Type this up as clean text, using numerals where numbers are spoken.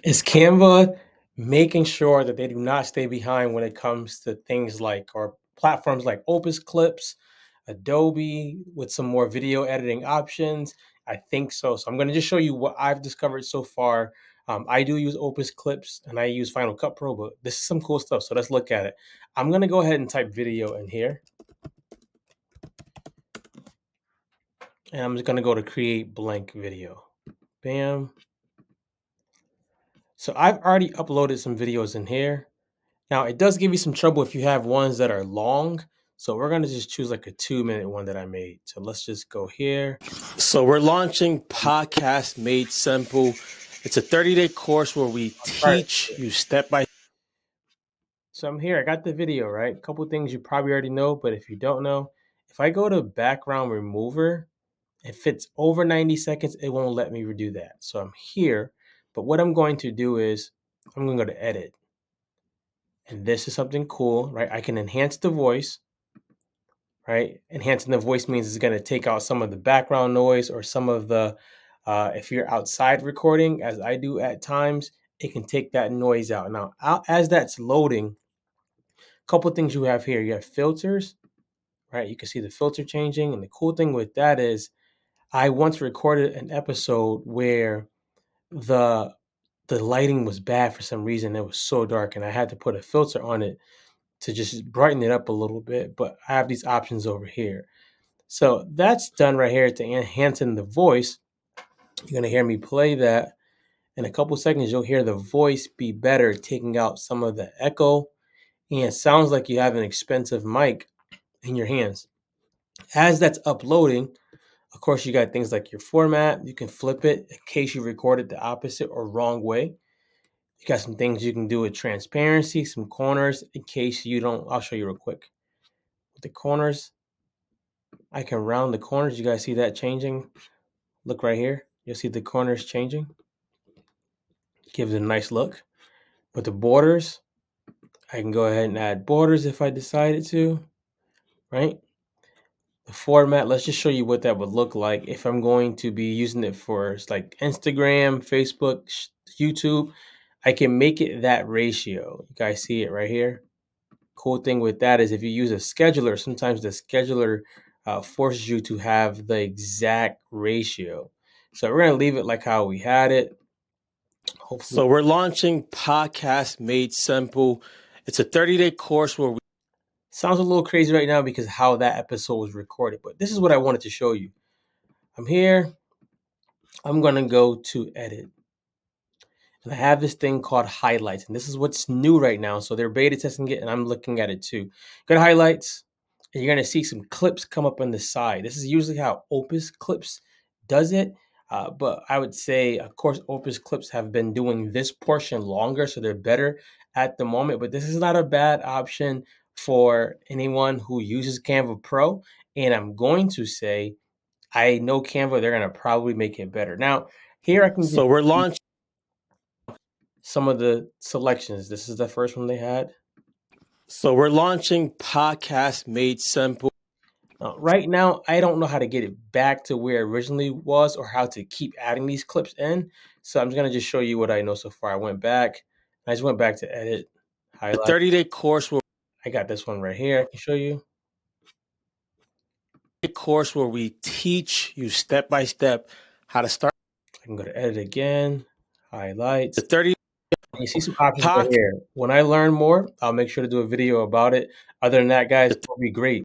Is Canva making sure that they do not stay behind when it comes to things like or platforms like Opus Clips, Adobe with some more video editing options? I think so. So I'm going to just show you what I've discovered so far. I do use Opus Clips and I use Final Cut Pro, but this is some cool stuff. So let's look at it. I'm going to go ahead and type video in here. And I'm just going to go to create blank video. Bam. So I've already uploaded some videos in here. Now, it does give you some trouble if you have ones that are long. So we're going to just choose like a 2-minute one that I made. So let's just go here. So we're launching Podcast Made Simple. It's a 30-day course where we teach you step by. So I'm here. I got the video, right? A couple things you probably already know, but if you don't know, if I go to background remover, if it's over 90 seconds, it won't let me redo that. So I'm here. But what I'm going to do is I'm going to go to edit. And this is something cool, right? I can enhance the voice, right? Enhancing the voice means it's going to take out some of the background noise or some of the, if you're outside recording, as I do at times, it can take that noise out. Now, as that's loading, a couple things you have here. You have filters, right? You can see the filter changing. And the cool thing with that is I once recorded an episode where the lighting was bad for some reason. It was so dark and I had to put a filter on it to just brighten it up a little bit, but I have these options over here. So that's done right here to enhancing the voice. You're going to hear me play that. In a couple seconds, you'll hear the voice be better, taking out some of the echo. And it sounds like you have an expensive mic in your hands. As that's uploading, of course, you got things like your format. You can flip it in case you recorded the opposite or wrong way. You got some things you can do with transparency, some corners in case you don't. I'll show you real quick. With the corners, I can round the corners. You guys see that changing? Look right here. You'll see the corners changing. Gives it a nice look. With the borders, I can go ahead and add borders if I decided to, right? The format, let's just show you what that would look like if I'm going to be using it for like Instagram, Facebook, YouTube. I can make it that ratio. You guys see it right here? Cool thing with that is if you use a scheduler, sometimes the scheduler forces you to have the exact ratio. So we're going to leave it like how we had it. Hopefully. So we're launching Podcast Made Simple. It's a 30-day course where we sounds a little crazy right now because how that episode was recorded, but this is what I wanted to show you. I'm here. I'm going to go to edit. And I have this thing called highlights, and this is what's new right now. So they're beta testing it, and I'm looking at it too. Go to highlights, and you're going to see some clips come up on the side. This is usually how Opus Clips does it. But I would say, of course, Opus Clips have been doing this portion longer, so they're better at the moment. But this is not a bad option for anyone who uses Canva Pro. And I'm going to say, I know Canva, they're going to probably make it better. Now, here I can just we're launching some of the selections. This is the first one they had. So we're launching Podcast Made Simple. Right now, I don't know how to get it back to where it originally was or how to keep adding these clips in. So I'm just going to just show you what I know so far. I went back. I just went back to edit. Highlight. The 30-day course where I got this one right here. I can show you. A course where we teach you step by step how to start. I can go to edit again. Highlights. The 30. You see some options right here. When I learn more, I'll make sure to do a video about it. Other than that, guys, it'll be great.